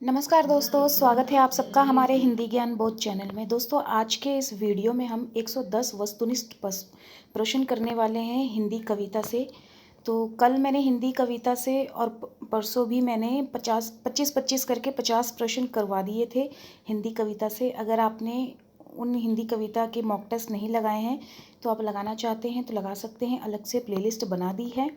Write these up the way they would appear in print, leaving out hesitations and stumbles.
नमस्कार दोस्तों, स्वागत है आप सबका हमारे हिंदी ज्ञान बोध चैनल में। दोस्तों, आज के इस वीडियो में हम 110 वस्तुनिष्ठ प्रश्न करने वाले हैं हिंदी कविता से। तो कल मैंने हिंदी कविता से और परसों भी मैंने 25-25 करके 50 प्रश्न करवा दिए थे हिंदी कविता से। अगर आपने उन हिंदी कविता के मॉक टेस्ट नहीं लगाए हैं तो आप लगाना चाहते हैं तो लगा सकते हैं, अलग से प्लेलिस्ट बना दी है।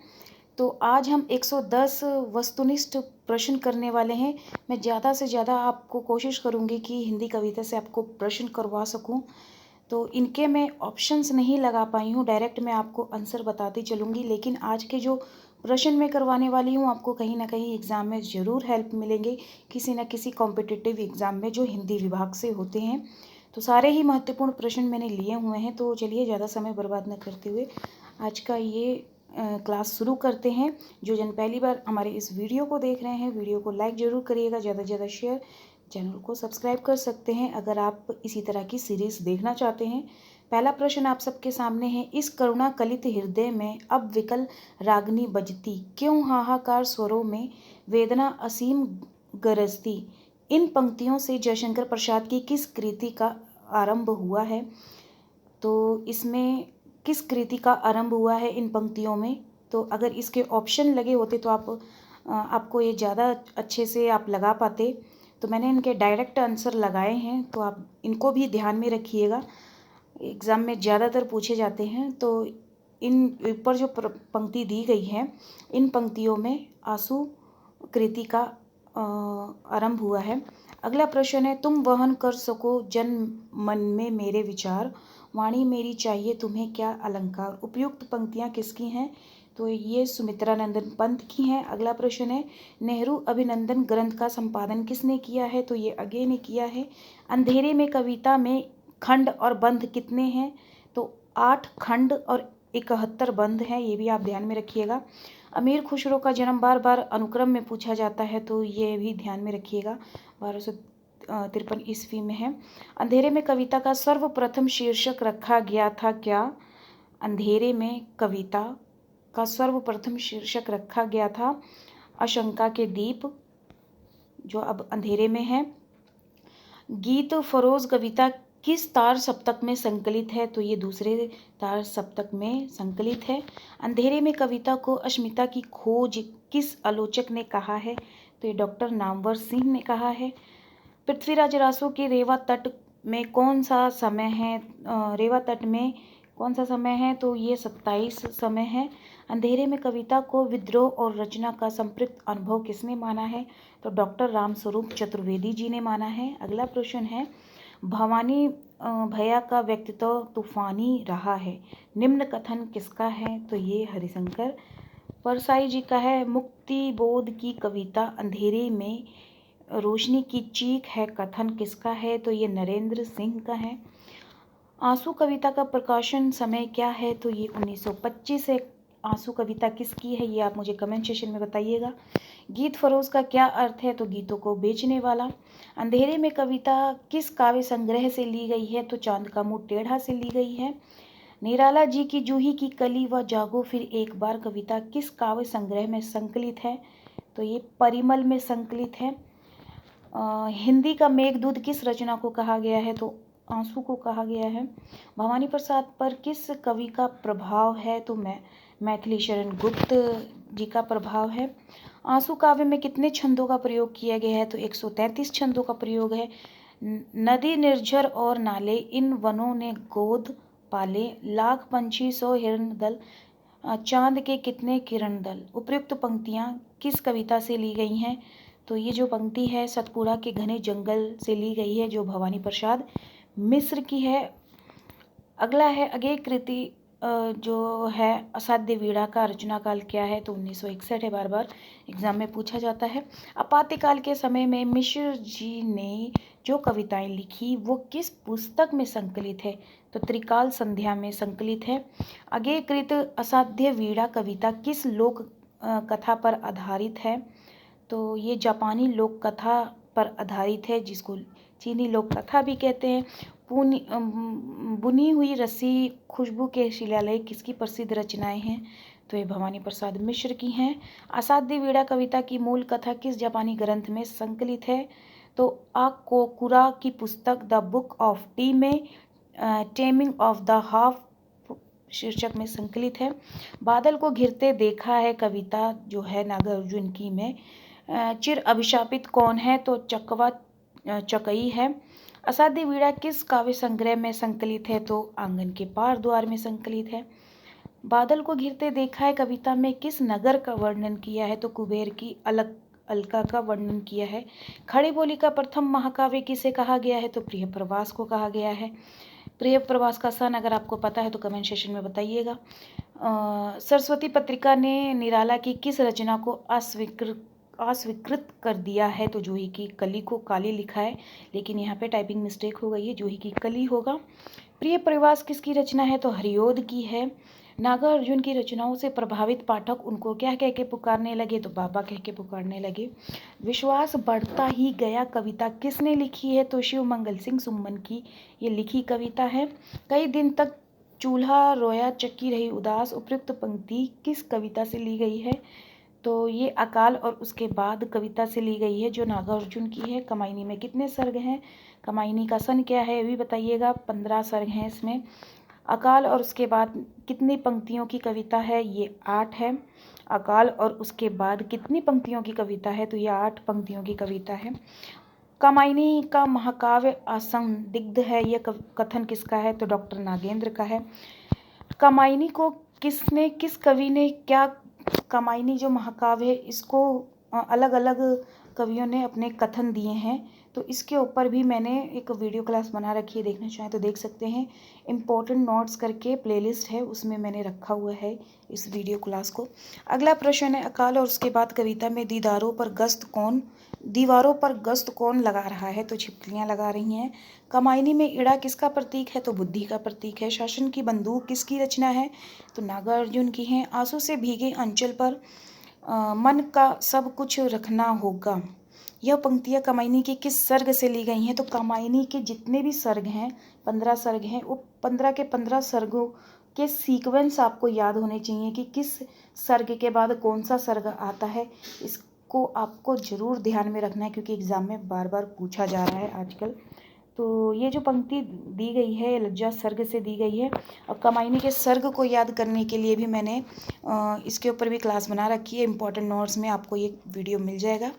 तो आज हम 110 वस्तुनिष्ठ प्रश्न करने वाले हैं। मैं ज़्यादा से ज़्यादा आपको कोशिश करूँगी कि हिंदी कविता से आपको प्रश्न करवा सकूँ। तो इनके मैं ऑप्शंस नहीं लगा पाई हूँ, डायरेक्ट मैं आपको आंसर बताती चलूँगी। लेकिन आज के जो प्रश्न मैं करवाने वाली हूँ, आपको कहीं ना कहीं एग्ज़ाम में ज़रूर हेल्प मिलेंगे, किसी न किसी कॉम्पिटिटिव एग्ज़ाम में जो हिंदी विभाग से होते हैं। तो सारे ही महत्वपूर्ण प्रश्न मैंने लिए हुए हैं। तो चलिए, ज़्यादा समय बर्बाद न करते हुए आज का ये क्लास शुरू करते हैं। जो जन पहली बार हमारे इस वीडियो को देख रहे हैं, वीडियो को लाइक ज़रूर करिएगा, ज़्यादा से ज़्यादा शेयर, चैनल को सब्सक्राइब कर सकते हैं अगर आप इसी तरह की सीरीज़ देखना चाहते हैं। पहला प्रश्न आप सबके सामने है, इस करुणा कलित हृदय में अब विकल रागनी बजती, क्यों हाहाकार स्वरों में वेदना असीम गरजती। इन पंक्तियों से जयशंकर प्रसाद की किस कृति का आरंभ हुआ है? तो इसमें किस कृति का आरंभ हुआ है इन पंक्तियों में? तो अगर इसके ऑप्शन लगे होते तो आपको ये ज़्यादा अच्छे से आप लगा पाते। तो मैंने इनके डायरेक्ट आंसर लगाए हैं, तो आप इनको भी ध्यान में रखिएगा, एग्ज़ाम में ज़्यादातर पूछे जाते हैं। तो इन ऊपर जो पंक्ति दी गई है, इन पंक्तियों में आंसू कृति का आरंभ हुआ है। अगला प्रश्न है, तुम वहन कर सको जन मन में मेरे विचार, वाणी मेरी चाहिए तुम्हें क्या अलंकार। उपयुक्त पंक्तियाँ किसकी हैं? तो ये सुमित्रानंदन पंत की हैं। अगला प्रश्न है, नेहरू अभिनंदन ग्रंथ का संपादन किसने किया है? तो ये अगे ने किया है। अंधेरे में कविता में खंड और बंध कितने हैं? तो 8 खंड और 71 बंध हैं, ये भी आप ध्यान में रखिएगा। अमीर खुसरो का जन्म बार बार अनुक्रम में पूछा जाता है, तो ये भी ध्यान में रखिएगा, 1253 ईस्वी में है। अंधेरे में कविता का सर्वप्रथम शीर्षक रखा गया था क्या? अंधेरे में कविता का सर्वप्रथम शीर्षक रखा गया था आशंका के दीप, जो अब अंधेरे में है। गीत फरोज कविता किस तार सप्तक में संकलित है? तो ये दूसरे तार सप्तक में संकलित है। अंधेरे में कविता को अस्मिता की खोज किस आलोचक ने कहा है? तो ये डॉक्टर नामवर सिंह ने कहा है। पृथ्वीराज रासो के रेवा तट में कौन सा समय है? रेवा तट में कौन सा समय है? तो ये 27 समय है। अंधेरे में कविता को विद्रोह और रचना का संपृक्त अनुभव किसने माना है? तो डॉक्टर रामस्वरूप चतुर्वेदी जी ने माना है। अगला प्रश्न है, भवानी भैया का व्यक्तित्व तूफानी रहा है, निम्न कथन किसका है? तो ये हरिशंकर परसाई जी का है। मुक्ति बोध की कविता अंधेरे में रोशनी की चीख है, कथन किसका है? तो ये नरेंद्र सिंह का है। आंसू कविता का प्रकाशन समय क्या है? तो ये 1925 है। आंसू कविता किसकी है, ये आप मुझे कमेंट सेशन में बताइएगा। गीत फरोज का क्या अर्थ है? तो गीतों को बेचने वाला। अंधेरे में कविता किस काव्य संग्रह से ली गई है? तो चांद का मुंह टेढ़ा से ली गई है। निराला जी की जूही की कली व जागो फिर एक बार कविता किस काव्य संग्रह में संकलित है? तो ये परिमल में संकलित है। हिंदी का मेघदूत किस रचना को कहा गया है? तो आंसू को कहा गया है। भवानी प्रसाद पर किस कवि का प्रभाव है? तो मैथिली शरण गुप्त जी का प्रभाव है। आंसू काव्य में कितने छंदों का प्रयोग किया गया है? तो 133 छंदों का प्रयोग है। नदी निर्झर और नाले इन वनों ने गोद पाले, लाख पंछी 100 हिरण दल, चांद के कितने किरण दल। उपयुक्त पंक्तियाँ किस कविता से ली गई हैं? तो ये जो पंक्ति है सतपुड़ा के घने जंगल से ली गई है, जो भवानी प्रसाद मिश्र की है। अगला है, अगेय कृति जो है असाध्य वीणा का रचनाकाल क्या है? तो 1961 है, बार बार एग्जाम में पूछा जाता है। आपातकाल के समय में मिश्र जी ने जो कविताएं लिखी वो किस पुस्तक में संकलित है? तो त्रिकाल संध्या में संकलित है। अगेय कृत असाध्य वीणा कविता किस लोक कथा पर आधारित है? तो ये जापानी लोक कथा पर आधारित है, जिसको चीनी लोक कथा भी कहते हैं। बुनी हुई रस्सी, खुशबू के शिलालेख किसकी प्रसिद्ध रचनाएं हैं? तो ये भवानी प्रसाद मिश्र की हैं। असाध्य वीणा कविता की मूल कथा किस जापानी ग्रंथ में संकलित है? तो कोकुरा की पुस्तक द बुक ऑफ टी में टेमिंग ऑफ द हाफ शीर्षक में संकलित है। बादल को घिरते देखा है कविता जो है नागार्जुन की में चिर अभिशापित कौन है? तो चकवा चकई है। असाध्य वीणा किस काव्य संग्रह में संकलित है? तो आंगन के पार द्वार में संकलित है। बादल को घिरते देखा है कविता में किस नगर का वर्णन किया है? तो कुबेर की अलका का वर्णन किया है। खड़ी बोली का प्रथम महाकाव्य किसे कहा गया है? तो प्रिय प्रवास को कहा गया है। प्रिय प्रवास का सन अगर आपको पता है तो कमेंट सेशन में बताइएगा। सरस्वती पत्रिका ने निराला की किस रचना को अस्वीकृत कर दिया है? तो जूही की कली को काली लिखा है, लेकिन यहाँ पे टाइपिंग मिस्टेक हो गई है, जूही की कली होगा। प्रिय प्रवास किसकी रचना है? तो हरिओद की है। नागार्जुन की रचनाओं से प्रभावित पाठक उनको क्या कह के पुकारने लगे? तो बाबा कह के पुकारने लगे। विश्वास बढ़ता ही गया कविता किसने लिखी है? तो शिव मंगल सिंह सुमन की ये लिखी कविता है। कई दिन तक चूल्हा रोया चक्की रही उदास उपयुक्त पंक्ति किस कविता से ली गई है? तो ये अकाल और उसके बाद कविता से ली गई है जो नागार्जुन की है। कमायनी में कितने सर्ग हैं? कमायनी का सन क्या है ये भी बताइएगा। 15 सर्ग हैं इसमें। अकाल और उसके बाद कितनी पंक्तियों की कविता है? ये 8 है। अकाल और उसके बाद कितनी पंक्तियों की कविता है? तो ये 8 पंक्तियों की कविता है। कामायनी का महाकाव्य असंदिग्ध है, यह कथन किसका है? तो डॉक्टर नागेंद्र का है। कामायनी को किस कवि ने क्या, कामायनी जो महाकाव्य है इसको अलग अलग कवियों ने अपने कथन दिए हैं, तो इसके ऊपर भी मैंने एक वीडियो क्लास बना रखी है, देखना चाहें तो देख सकते हैं। इम्पोर्टेंट नोट्स करके प्लेलिस्ट है, उसमें मैंने रखा हुआ है इस वीडियो क्लास को। अगला प्रश्न है, अकाल और उसके बाद कविता में दीवारों पर गश्त कौन लगा रहा है? तो छिपकलियाँ लगा रही हैं। कामायनी में इड़ा किसका प्रतीक है? तो बुद्धि का प्रतीक है। शासन की बंदूक किसकी रचना है? तो नागार्जुन की है। आंसू से भीगे अंचल पर मन का सब कुछ रखना होगा, यह पंक्तियाँ कामायनी के किस सर्ग से ली गई हैं? तो कामायनी के जितने भी सर्ग हैं, 15 सर्ग हैं, वो 15 के 15 सर्गों के सीक्वेंस आपको याद होने चाहिए कि किस सर्ग के बाद कौन सा सर्ग आता है। इसको आपको ज़रूर ध्यान में रखना है क्योंकि एग्ज़ाम में बार बार पूछा जा रहा है आजकल। तो ये जो पंक्ति दी गई है लज्जा सर्ग से दी गई है। अब कामायनी के सर्ग को याद करने के लिए भी मैंने इसके ऊपर भी क्लास बना रखी है। इंपॉर्टेंट नोट्स में आपको ये वीडियो मिल जाएगा।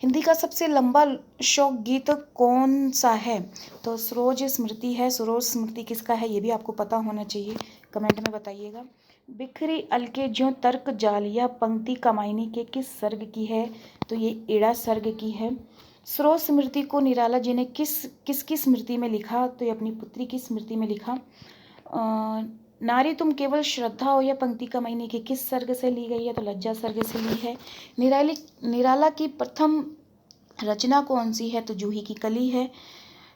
हिंदी का सबसे लंबा शोक गीत कौन सा है? तो सरोज स्मृति है। सरोज स्मृति किसका है ये भी आपको पता होना चाहिए, कमेंट में बताइएगा। बिखरी अलके ज्यों तर्क जाल, यह पंक्ति कामायनी के किस सर्ग की है? तो ये इड़ा सर्ग की है। सरोज स्मृति को निराला जी ने किसकी स्मृति में लिखा? तो ये अपनी पुत्री की स्मृति में लिखा। नारी तुम केवल श्रद्धा हो, यह पंक्ति कामायनी के किस सर्ग से ली गई है? तो लज्जा सर्ग से ली है। निराला की प्रथम रचना कौन सी है? तो जूही की कली है।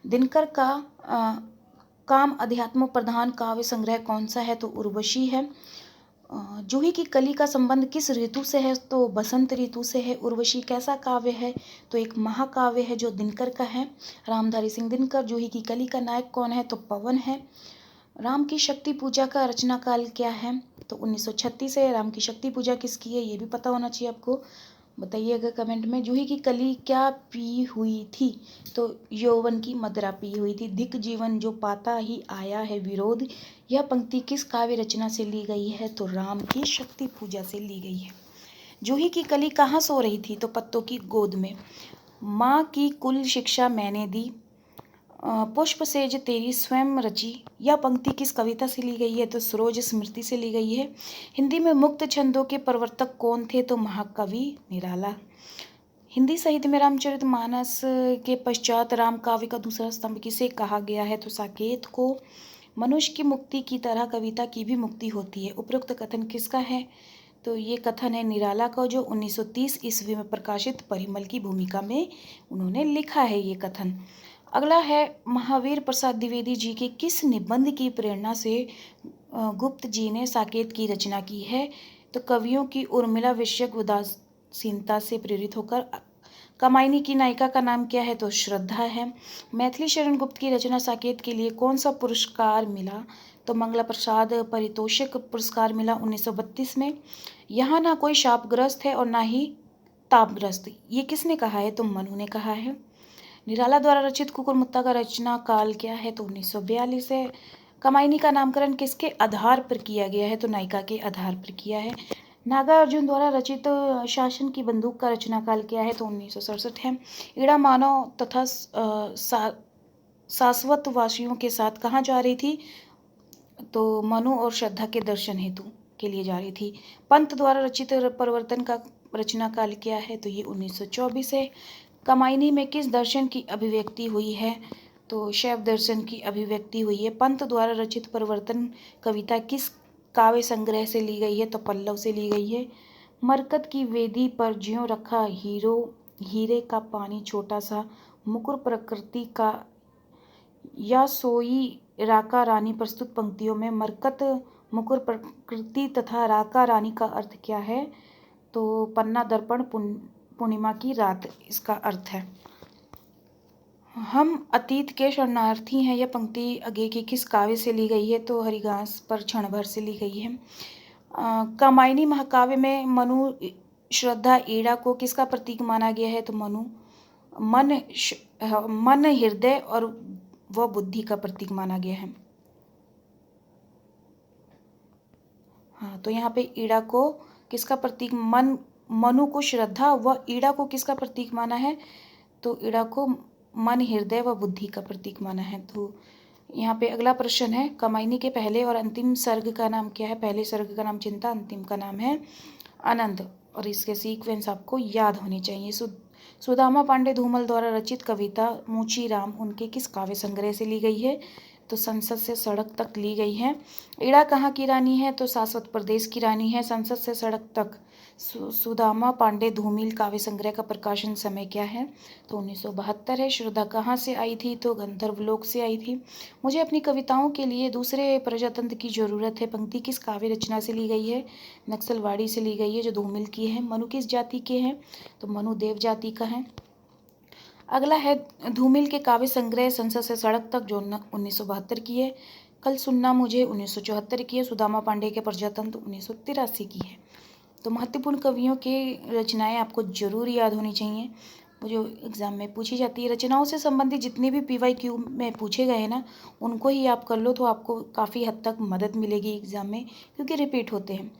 दिनकर का काम अध्यात्म प्रधान काव्य संग्रह कौन सा है? तो उर्वशी है। जूही की कली का संबंध किस ऋतु से है? तो बसंत ऋतु से है। उर्वशी कैसा काव्य है? तो एक महाकाव्य है जो दिनकर का है। रामधारी सिंह दिनकर। जूही की कली का नायक कौन है? तो पवन है। राम की शक्ति पूजा का रचना काल क्या है? तो 1936 है। राम की शक्ति पूजा किसकी है ये भी पता होना चाहिए आपको, बताइएगा कमेंट में। जूही की कली क्या पी हुई थी? तो यौवन की मदिरा पी हुई थी। धिक जीवन जो पाता ही आया है विरोध, यह पंक्ति किस काव्य रचना से ली गई है? तो राम की शक्ति पूजा से ली गई है। जूही की कली कहाँ सो रही थी? तो पत्तों की गोद में। माँ की कुल शिक्षा मैंने दी, पुष्प सेज तेरी स्वयं रची, यह पंक्ति किस कविता से ली गई है? तो सरोज स्मृति से ली गई है। हिंदी में मुक्त छंदों के प्रवर्तक कौन थे? तो महाकवि निराला। हिंदी साहित्य में रामचरितमानस के पश्चात राम काव्य का दूसरा स्तंभ किसे कहा गया है? तो साकेत को। मनुष्य की मुक्ति की तरह कविता की भी मुक्ति होती है, उपरोक्त कथन किसका है? तो ये कथन है निराला का, जो 1930 ईस्वी में प्रकाशित परिमल की भूमिका में उन्होंने लिखा है ये कथन। अगला है, महावीर प्रसाद द्विवेदी जी के किस निबंध की प्रेरणा से गुप्त जी ने साकेत की रचना की है? तो कवियों की उर्मिला विषयक उदासीनता से प्रेरित होकर। कामायनी की नायिका का नाम क्या है? तो श्रद्धा है। मैथिली शरण गुप्त की रचना साकेत के लिए कौन सा पुरस्कार मिला? तो मंगला प्रसाद पारितोषिक पुरस्कार मिला 1932 में। यहाँ ना कोई शापग्रस्त है और ना ही तापग्रस्त। ये किसने कहा है? तो मनु ने कहा है। निराला द्वारा रचित कुकुरमुत्ता का रचना काल क्या है? तो 1942 है। कामायनी का नामकरण किसके आधार पर किया गया है? तो नायिका के आधार पर किया है। नागार्जुन द्वारा रचित शासन की बंदूक का रचना काल क्या है? तो 1967 है। ईड़ा मानव तथा शाश्वत वासियों के साथ कहाँ जा रही थी? तो मनु और श्रद्धा के दर्शन हेतु के लिए जा रही थी। पंत द्वारा रचित परिवर्तन का रचना काल क्या है? तो ये 1924 है। कामायनी में किस दर्शन की अभिव्यक्ति हुई है? तो शैव दर्शन की अभिव्यक्ति हुई है। पंत द्वारा रचित परिवर्तन कविता किस काव्य संग्रह से ली गई है? तो पल्लव से ली गई है। मरकत की वेदी पर ज्यों रखा हीरे का पानी छोटा सा, मुकुर प्रकृति का या सोई राका रानी। प्रस्तुत पंक्तियों में मरकत, मुकुर प्रकृति तथा राका रानी का अर्थ क्या है? तो पन्ना दर्पण पूर्णिमा की रात इसका अर्थ है। हम अतीत के शरणार्थी हैं, यह पंक्ति आगे की किस काव्य से ली गई है? तो हरिघास पर क्षण भर से ली गई है। कामायनी महाकाव्य में मनु, श्रद्धा, ईड़ा को किसका प्रतीक माना गया है? तो मनु मन, हृदय और वह बुद्धि का प्रतीक माना गया है। हाँ, तो यहाँ पे ईड़ा को किसका प्रतीक, मनु को श्रद्धा व ईड़ा को किसका प्रतीक माना है? तो ईड़ा को मन, हृदय व बुद्धि का प्रतीक माना है। तो यहाँ पे अगला प्रश्न है, कामायनी के पहले और अंतिम सर्ग का नाम क्या है? पहले सर्ग का नाम चिंता, अंतिम का नाम है आनंद, और इसके सीक्वेंस आपको याद होने चाहिए। सुदामा पांडे धूमल द्वारा रचित कविता मूची राम उनके किस काव्य संग्रह से ली गई है? तो संसद से सड़क तक ली गई है। ईड़ा कहाँ की रानी है? तो शाश्वत प्रदेश की रानी है। संसद से सड़क तक सुदामा पांडे धूमिल काव्य संग्रह का प्रकाशन समय क्या है? तो 1972 है। श्रद्धा कहाँ से आई थी? तो गंधर्वलोक से आई थी। मुझे अपनी कविताओं के लिए दूसरे प्रजातंत्र की जरूरत है पंक्ति किस काव्य रचना से ली गई है? नक्सलवाड़ी से ली गई है, जो धूमिल की है। मनु किस जाति के हैं? तो मनु देव जाति का है। अगला है धूमिल के काव्य संग्रह संसद से सड़क तक, जो 1972 की है। कल सुनना मुझे 1974 की है। सुदामा पांडे के प्रजातंत्र 1983 की है। तो महत्वपूर्ण कवियों की रचनाएं आपको जरूर याद होनी चाहिए, वो जो एग्ज़ाम में पूछी जाती है। रचनाओं से संबंधित जितने भी PYQ में पूछे गए हैं ना, उनको ही आप कर लो तो आपको काफ़ी हद तक मदद मिलेगी एग्ज़ाम में, क्योंकि रिपीट होते हैं।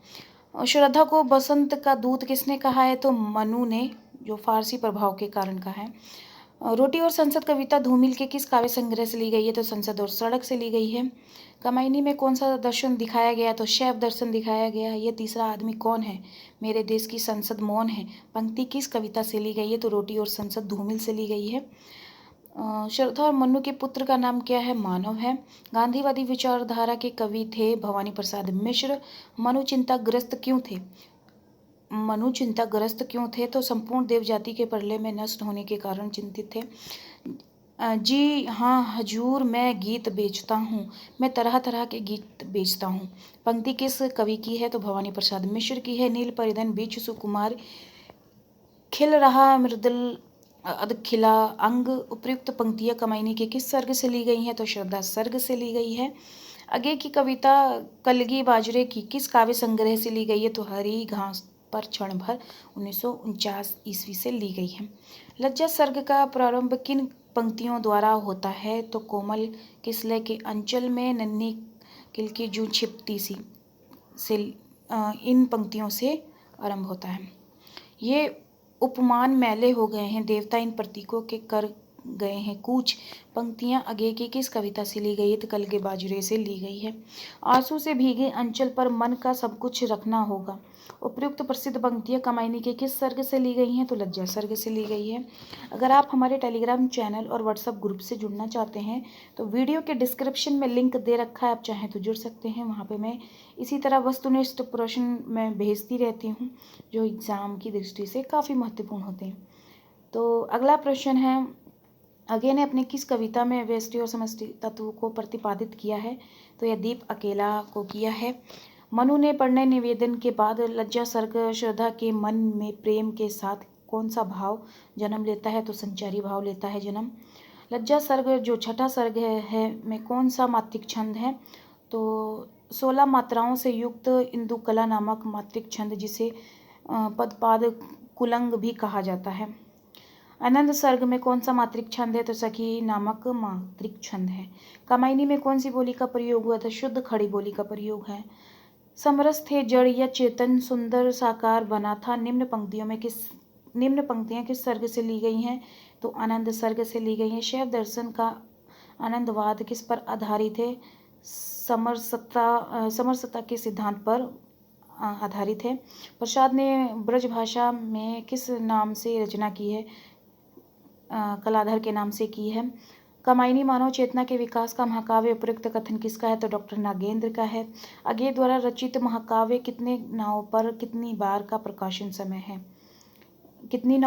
और श्रद्धा को बसंत का दूत किसने कहा है? तो मनु ने, जो फारसी प्रभाव के कारण का है। रोटी और संसद कविता धूमिल के किस काव्य संग्रह से ली गई है? तो संसद और सड़क से ली गई है। कामायनी में कौन सा दर्शन दिखाया गया? तो शैव दर्शन दिखाया गया है। ये तीसरा आदमी कौन है? मेरे देश की संसद मौन है पंक्ति किस कविता से ली गई है? तो रोटी और संसद धूमिल से ली गई है। श्रद्धा और मनु के पुत्र का नाम क्या है? मानव है। गांधीवादी विचारधारा के कवि थे भवानी प्रसाद मिश्र। मनु चिंताग्रस्त क्यों थे? मनु चिंताग्रस्त क्यों थे? तो संपूर्ण देव जाति के प्रलय में नष्ट होने के कारण चिंतित थे। जी हाँ हजूर, मैं गीत बेचता हूँ, मैं तरह तरह के गीत बेचता हूँ पंक्ति किस कवि की है? तो भवानी प्रसाद मिश्र की है। नील परिधन बीच सुकुमार खिल रहा मृदुल अधखिला अंग। उपयुक्त पंक्तियाँ कामायनी के किस सर्ग से ली गई हैं? तो श्रद्धा सर्ग से ली गई है। आगे की कविता कलगी बाजरे की किस काव्य संग्रह से ली गई है? तो हरी घास पर क्षण भर 1949 ईस्वी से ली गई है। लज्जा सर्ग का प्रारंभ किन पंक्तियों द्वारा होता है? तो कोमल किसलय के अंचल में नन्ही किल की जूं छिपती सी से इन पंक्तियों से आरंभ होता है। ये उपमान मैले हो गए हैं, देवता इन प्रतीकों के कर गए हैं कूच पंक्तियाँ आगे की किस कविता से ली गई है? तो कलगे बाजुरे से ली गई है। आंसू से भीगे अंचल पर मन का सब कुछ रखना होगा। उपयुक्त प्रसिद्ध पंक्तियाँ कामायनी के किस सर्ग से ली गई हैं? तो लज्जा सर्ग से ली गई है। अगर आप हमारे टेलीग्राम चैनल और व्हाट्सएप ग्रुप से जुड़ना चाहते हैं तो वीडियो के डिस्क्रिप्शन में लिंक दे रखा है, आप चाहें तो जुड़ सकते हैं। वहाँ पे मैं इसी तरह वस्तुनिष्ठ प्रश्न मैं भेजती रहती हूँ जो एग्ज़ाम की दृष्टि से काफ़ी महत्वपूर्ण होते हैं। तो अगला प्रश्न है, अगे ने अपनी किस कविता में व्यष्टि और समष्टि तत्व को प्रतिपादित किया है? तो यह दीप अकेला को किया है। मनु ने पढ़ने निवेदन के बाद लज्जा सर्ग श्रद्धा के मन में प्रेम के साथ कौन सा भाव जन्म लेता है? तो संचारी भाव लेता है जन्म। लज्जा सर्ग जो छठा सर्ग है में कौन सा मात्रिक छंद है? तो 16 मात्राओं से युक्त इंदुकला नामक मात्रिक छंद, जिसे पदपाद कुलंग भी कहा जाता है। आनंद सर्ग में कौन सा मात्रिक छंद है? तो सखी नामक मात्रिक छंद है। कामायनी में कौन सी बोली का प्रयोग हुआ था? शुद्ध खड़ी बोली का प्रयोग है। समरस थे जड़ या चेतन, सुंदर साकार बना था। निम्न पंक्तियां किस सर्ग से ली गई हैं? तो आनंद सर्ग से ली गई हैं। शैव दर्शन का आनंदवाद किस पर आधारित है? समरसता के सिद्धांत पर आधारित है। प्रसाद ने ब्रजभाषा में किस नाम से रचना की है? कलाधर के नाम से की है। कामायनी मानव चेतना के विकास का महाकाव्य उपयुक्त कथन किसका है? तो डॉक्टर नागेंद्र का है। अज्ञे द्वारा रचित महाकाव्य कितने नाव पर कितनी बार का प्रकाशन समय है? कितनी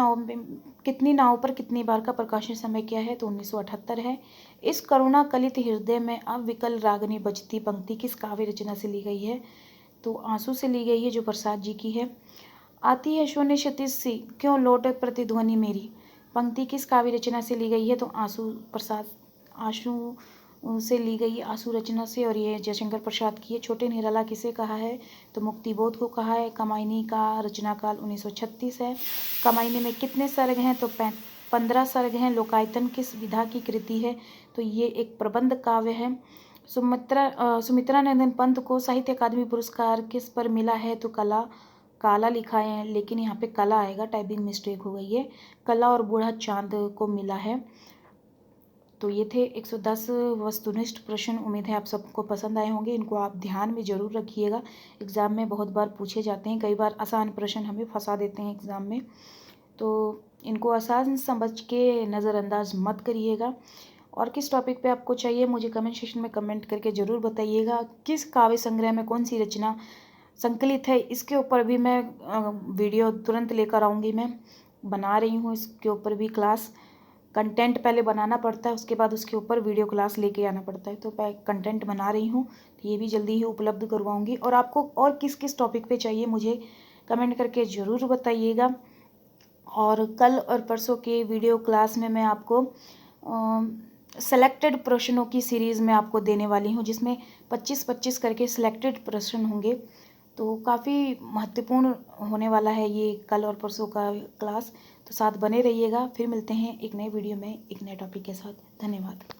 नाव पर कितनी बार का प्रकाशन समय क्या है? तो 1978 है। इस करुणा कलित हृदय में अविकल रागनी बजती पंक्ति किस काव्य रचना से ली गई है? तो आंसू से ली गई है, जो प्रसाद जी की है। आती है शून्य क्षितिज सी, क्यों लौट प्रतिध्वनि मेरी, पंक्ति किस काव्य रचना से ली गई है? तो आंसू से ली गई, आंसू रचना से, और ये जयशंकर प्रसाद की है। छोटे निराला किसे कहा है? तो मुक्तिबोध को कहा है। कामायनी का रचना काल 1936 है। कामायनी में कितने सर्ग हैं? तो 15 सर्ग हैं। लोकायतन किस विधा की कृति है? तो ये एक प्रबंध काव्य है। सुमित्रा नंदन पंत को साहित्य अकादमी पुरस्कार किस पर मिला है? तो काला लिखा है, लेकिन यहाँ पे कला आएगा, टाइपिंग मिस्टेक हो गई है। कला और बूढ़ा चांद को मिला है। तो ये थे 110 वस्तुनिष्ठ प्रश्न। उम्मीद है आप सबको पसंद आए होंगे। इनको आप ध्यान में ज़रूर रखिएगा। एग्ज़ाम में बहुत बार पूछे जाते हैं, कई बार आसान प्रश्न हमें फंसा देते हैं एग्ज़ाम में, तो इनको आसान समझ के नज़रअंदाज मत करिएगा। और किस टॉपिक पे आपको चाहिए, मुझे कमेंट सेक्शन में कमेंट करके ज़रूर बताइएगा। किस काव्य संग्रह में कौन सी रचना संकलित है, इसके ऊपर भी मैं वीडियो तुरंत लेकर आऊँगी। मैं बना रही हूँ इसके ऊपर भी क्लास। कंटेंट पहले बनाना पड़ता है, उसके बाद उसके ऊपर वीडियो क्लास लेके आना पड़ता है। तो मैं कंटेंट बना रही हूँ, तो ये भी जल्दी ही उपलब्ध करवाऊँगी। और आपको और किस किस टॉपिक पे चाहिए, मुझे कमेंट करके ज़रूर बताइएगा। और कल और परसों के वीडियो क्लास में मैं आपको सेलेक्टेड प्रश्नों की सीरीज़ में आपको देने वाली हूँ, जिसमें 25-25 करके सिलेक्टेड प्रश्न होंगे। तो काफ़ी महत्वपूर्ण होने वाला है ये कल और परसों का क्लास। तो साथ बने रहिएगा। फिर मिलते हैं एक नए वीडियो में एक नए टॉपिक के साथ। धन्यवाद।